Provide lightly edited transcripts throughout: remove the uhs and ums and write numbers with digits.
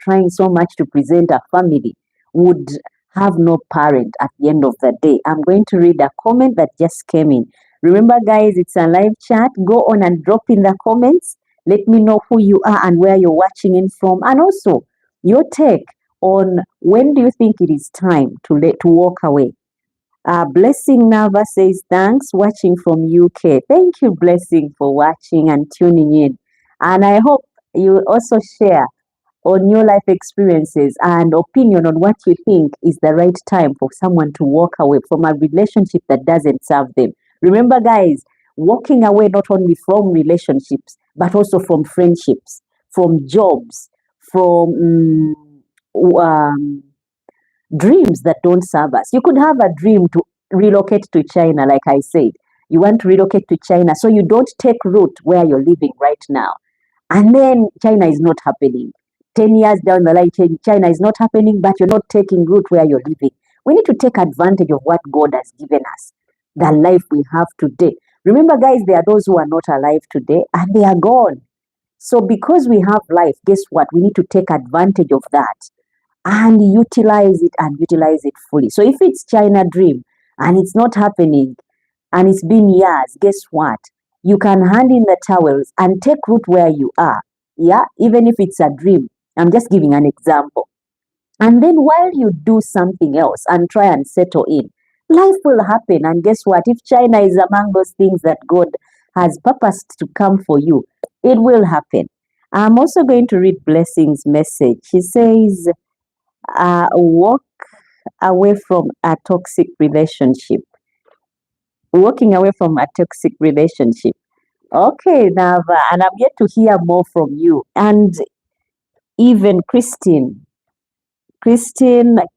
trying so much to present a family would have no parent at the end of the day. I'm going to read a comment that just came in. Remember, guys, it's a live chat. Go on and drop in the comments. Let me know who you are and where you're watching in from, and also your take on when do you think it is time to walk away. Blessing Nava says, thanks, watching from UK. Thank you, Blessing, for watching and tuning in. And I hope you also share on your life experiences and opinion on what you think is the right time for someone to walk away from a relationship that doesn't serve them. Remember, guys, walking away not only from relationships, but also from friendships, from jobs, from dreams that don't serve us. You could have a dream to relocate to China, like I said. You want to relocate to China, so you don't take root where you're living right now. And then China is not happening. 10 years down the line, China is not happening, but you're not taking root where you're living. We need to take advantage of what God has given us, the life we have today. Remember, guys, there are those who are not alive today and they are gone. So because we have life, guess what? We need to take advantage of that and utilize it fully. So if it's China dream and it's not happening and it's been years, guess what? You can hand in the towels and take root where you are. Yeah, even if it's a dream. I'm just giving an example. And then while you do something else and try and settle in, life will happen. And guess what? If China is among those things that God has purposed to come for you, it will happen. I'm also going to read Blessing's message. She says, walk away from a toxic relationship. Walking away from a toxic relationship. Okay, Nava, and I'm yet to hear more from you. And even Christine,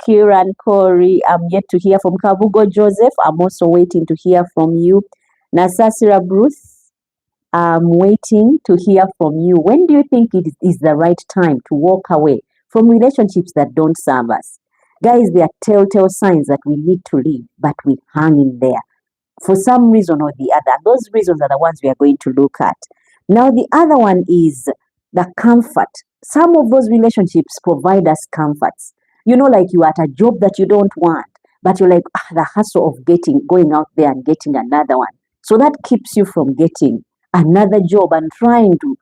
Kieran, Corey, I'm yet to hear from Kabugo Joseph. I'm also waiting to hear from you. Nasasira Bruce, I'm waiting to hear from you. When do you think it is the right time to walk away from relationships that don't serve us? Guys, there are telltale signs that we need to leave, but we hang in there for some reason or the other. Those reasons are the ones we are going to look at. Now, the other one is the comfort. Some of those relationships provide us comforts. You know, like you are at a job that you don't want, but you're like, the hustle of going out there and getting another one. So that keeps you from getting another job and trying to,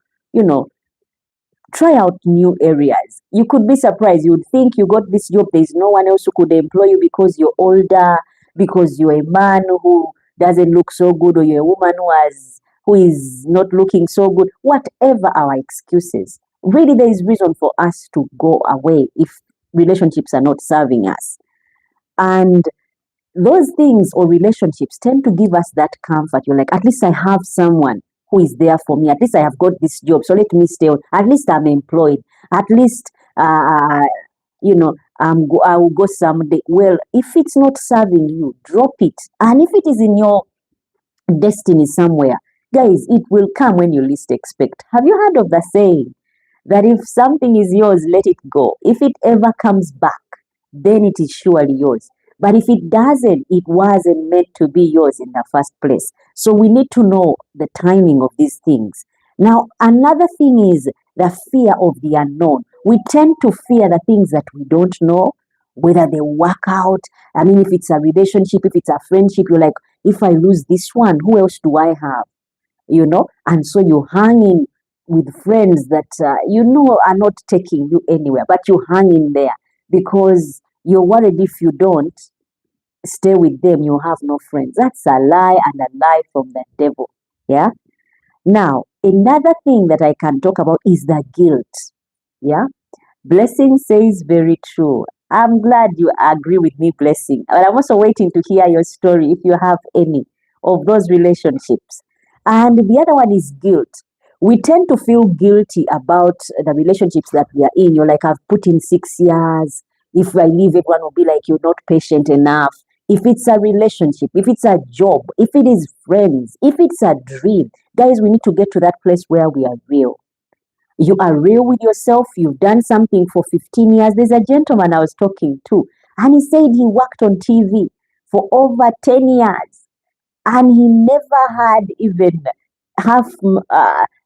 try out new areas. You could be surprised. You would think you got this job. There's no one else who could employ you because you're older, because you're a man who doesn't look so good, or you're a woman who is not looking so good. Whatever our excuses, really there is reason for us to go away if relationships are not serving us. And those things or relationships tend to give us that comfort. You're like, at least I have someone who is there for me. At least I have got this job, so let me stay on. At least I'm employed. At least, I will go someday. Well, if it's not serving you, drop it. And if it is in your destiny somewhere, guys, it will come when you least expect. Have you heard of the saying that if something is yours, let it go? If it ever comes back, then it is surely yours. But if it doesn't, it wasn't meant to be yours in the first place. So we need to know the timing of these things. Now, another thing is the fear of the unknown. We tend to fear the things that we don't know, whether they work out. I mean, if it's a relationship, if it's a friendship, you're like, if I lose this one, who else do I have? And so you hang in with friends that, are not taking you anywhere, but you hang in there because you're worried if you don't stay with them, you have no friends. That's a lie, and a lie from the devil. Yeah. Now, another thing that I can talk about is the guilt. Yeah. Blessing says very true. I'm glad you agree with me, Blessing. But I'm also waiting to hear your story if you have any of those relationships. And the other one is guilt. We tend to feel guilty about the relationships that we are in. You're like, I've put in 6 years. If I leave, everyone will be like, you're not patient enough. If it's a relationship, if it's a job, if it is friends, if it's a dream, guys, we need to get to that place where we are real. You are real with yourself. You've done something for 15 years. There's a gentleman I was talking to, and he said he worked on TV for over 10 years, and he never had even have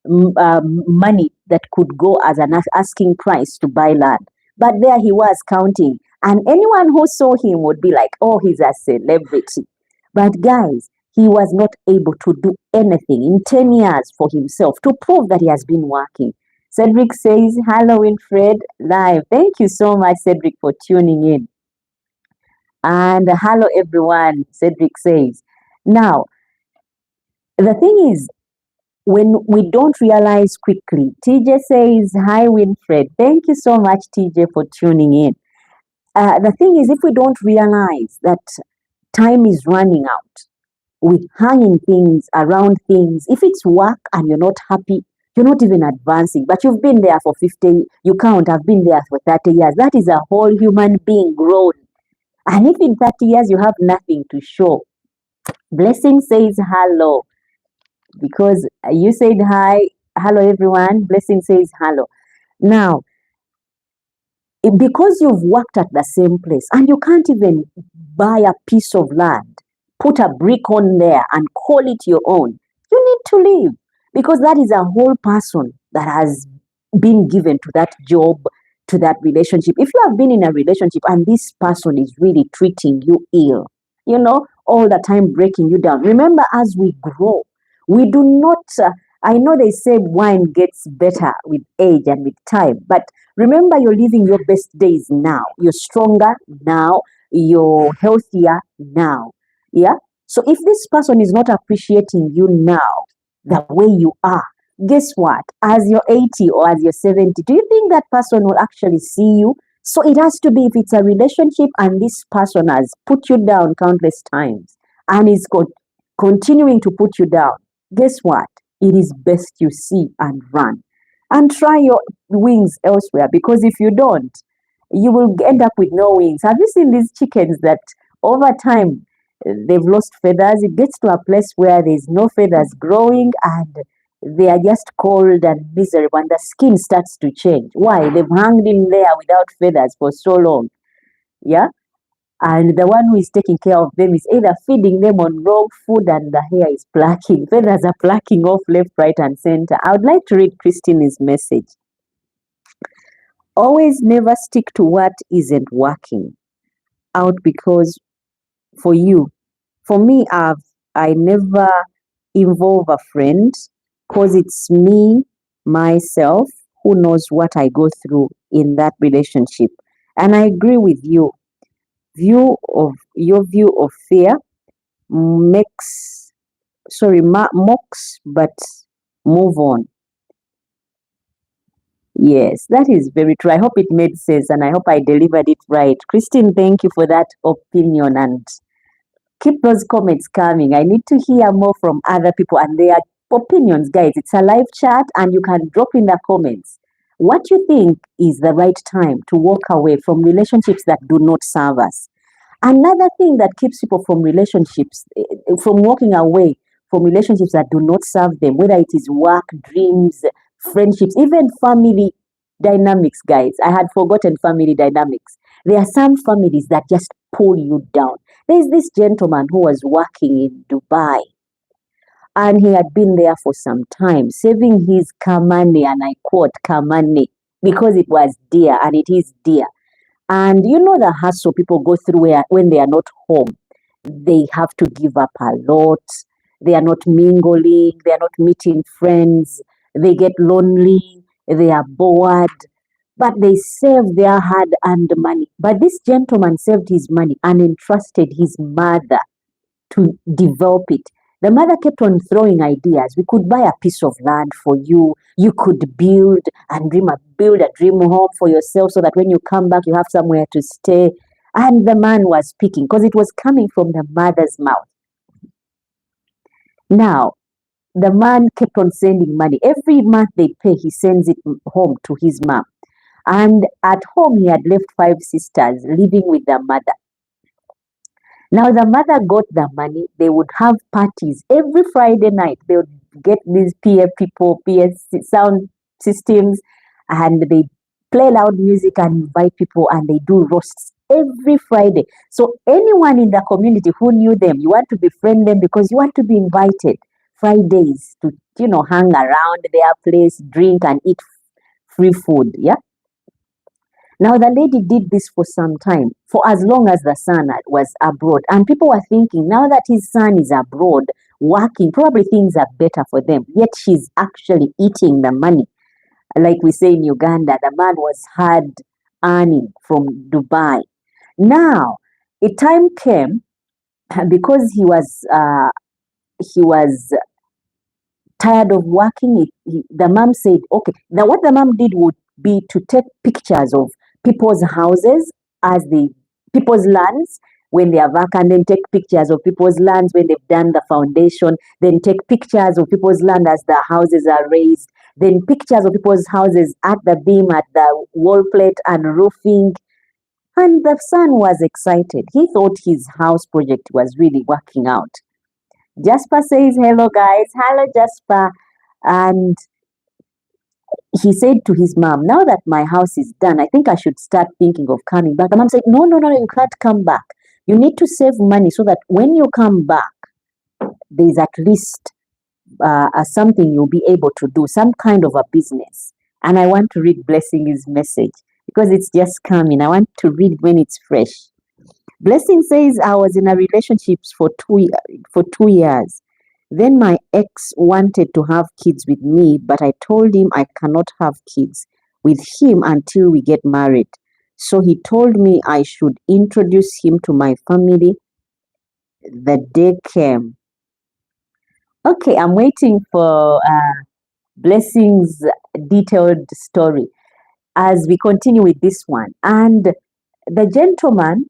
money that could go as an asking price to buy land. But there he was counting, and anyone who saw him would be like, oh, he's a celebrity. But guys, he was not able to do anything in 10 years for himself to prove that he has been working. Cedric says, hello, Winfred, live. Thank you so much, Cedric, for tuning in. And hello, everyone, Cedric says. Now, the thing is, when we don't realize quickly, TJ says, hi, Winfred. Thank you so much, TJ, for tuning in. The thing is, if we don't realize that time is running out, we hang in things, around things. If it's work and you're not happy, you're not even advancing, but you've been there for 50, you count, I've been there for 30 years. That is a whole human being grown. And if in 30 years you have nothing to show, Blessing says hello, because you said hi. Hello, everyone. Blessing says hello. Now, because you've worked at the same place and you can't even buy a piece of land, put a brick on there and call it your own, you need to leave, because that is a whole person that has been given to that job, to that relationship. If you have been in a relationship and this person is really treating you ill, all the time breaking you down, remember, as we grow, we do not, I know they said wine gets better with age and with time, but remember, you're living your best days now. You're stronger now. You're healthier now. Yeah? So if this person is not appreciating you now, the way you are, guess what? As you're 80 or as you're 70, do you think that person will actually see you? So it has to be, if it's a relationship and this person has put you down countless times and is continuing to put you down, guess what? It is best you see and run and try your wings elsewhere, because if you don't, you will end up with no wings. Have you seen these chickens that over time they've lost feathers? It gets to a place where there's no feathers growing and they are just cold and miserable, and the skin starts to change. Why? They've hung in there without feathers for so long. Yeah? And the one who is taking care of them is either feeding them on wrong food and the hair is plucking. Feathers are plucking off left, right, and center. I would like to read Christine's message. Always never stick to what isn't working out, because for you, for me, I never involve a friend, because it's me, myself, who knows what I go through in that relationship. And I agree with you. Your view of fear mocks, but move on. Yes, that is very true. I hope it made sense and I hope I delivered it right. Christine, thank you for that opinion, and keep those comments coming. I need to hear more from other people and their opinions, guys. It's a live chat and you can drop in the comments what you think is the right time to walk away from relationships that do not serve us. Another thing that keeps people from relationships, from walking away from relationships that do not serve them, whether it is work, dreams, friendships, even family dynamics, guys. I had forgotten family dynamics. There are some families that just pull you down. There's this gentleman who was working in Dubai and he had been there for some time, saving his kamani, and I quote kamani, because it was dear and it is dear. And you know the hustle people go through when they are not home. They have to give up a lot. They are not mingling. They are not meeting friends. They get lonely. They are bored. But they save their hard-earned money. But this gentleman saved his money and entrusted his mother to develop it. The mother kept on throwing ideas. We could buy a piece of land for you. You could build a dream home for yourself so that when you come back, you have somewhere to stay. And the man was speaking because it was coming from the mother's mouth. Now, the man kept on sending money. Every month they pay, he sends it home to his mom. And at home, he had left 5 sisters living with their mother. Now, the mother got the money. They would have parties every Friday night. They would get these PA people, sound systems, and they play loud music and invite people, and they do roasts every Friday. So anyone in the community who knew them, you want to befriend them because you want to be invited. Fridays to, hang around their place, drink and eat free food. Yeah. Now, the lady did this for some time, for as long as the son was abroad. And people were thinking, now that his son is abroad, working, probably things are better for them. Yet she's actually eating the money. Like we say in Uganda, the man was hard earning from Dubai. Now, a time came because he was tired of working. The mom said, okay. Now, what the mom did would be to take pictures of people's houses as the people's lands when they are vacant, then take pictures of people's lands when they've done the foundation, then take pictures of people's land as the houses are raised, then pictures of people's houses at the beam, at the wall plate and roofing. And the son was excited. He thought his house project was really working out. Jasper says, hello guys. Hello Jasper. And he said to his mom, now that my house is done, I think I should start thinking of coming back. The mom said, no, you can't come back. You need to save money so that when you come back, there's at least something you'll be able to do, some kind of a business. And I want to read Blessing's message because it's just coming. I want to read when it's fresh. Blessing says, I was in a relationship for 2 years. Then my ex wanted to have kids with me, but I told him I cannot have kids with him until we get married. So he told me I should introduce him to my family. The day came. Okay, I'm waiting for Blessing's detailed story as we continue with this one. And the gentleman,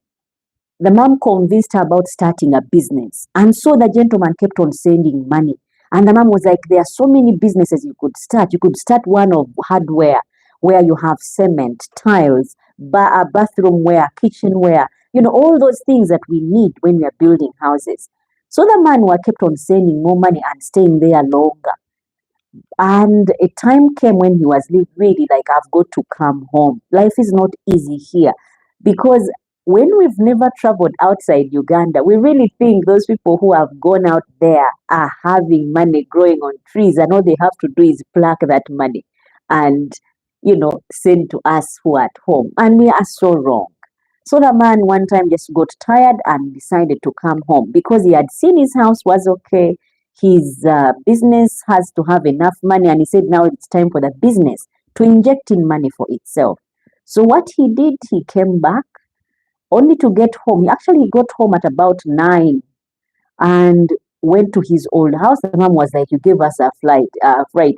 the mom convinced her about starting a business. And so the gentleman kept on sending money. And the mom was like, there are so many businesses you could start. You could start one of hardware where you have cement, tiles, bathroom kitchenware, all those things that we need when we are building houses. So the man kept on sending more money and staying there longer. And a time came when he was really like, I've got to come home. Life is not easy here. Because when we've never traveled outside Uganda, we really think those people who have gone out there are having money growing on trees, and all they have to do is pluck that money and, send to us who are at home. And we are so wrong. So the man one time just got tired and decided to come home because he had seen his house was okay. His business has to have enough money. And he said, now it's time for the business to inject in money for itself. So what he did, he came back only to get home. He got home at about 9 and went to his old house. The mom was like, you gave us a flight.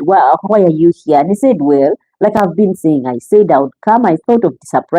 Well, why are you here? And he said, well, like I've been saying, I said I would come. I thought of the surprise.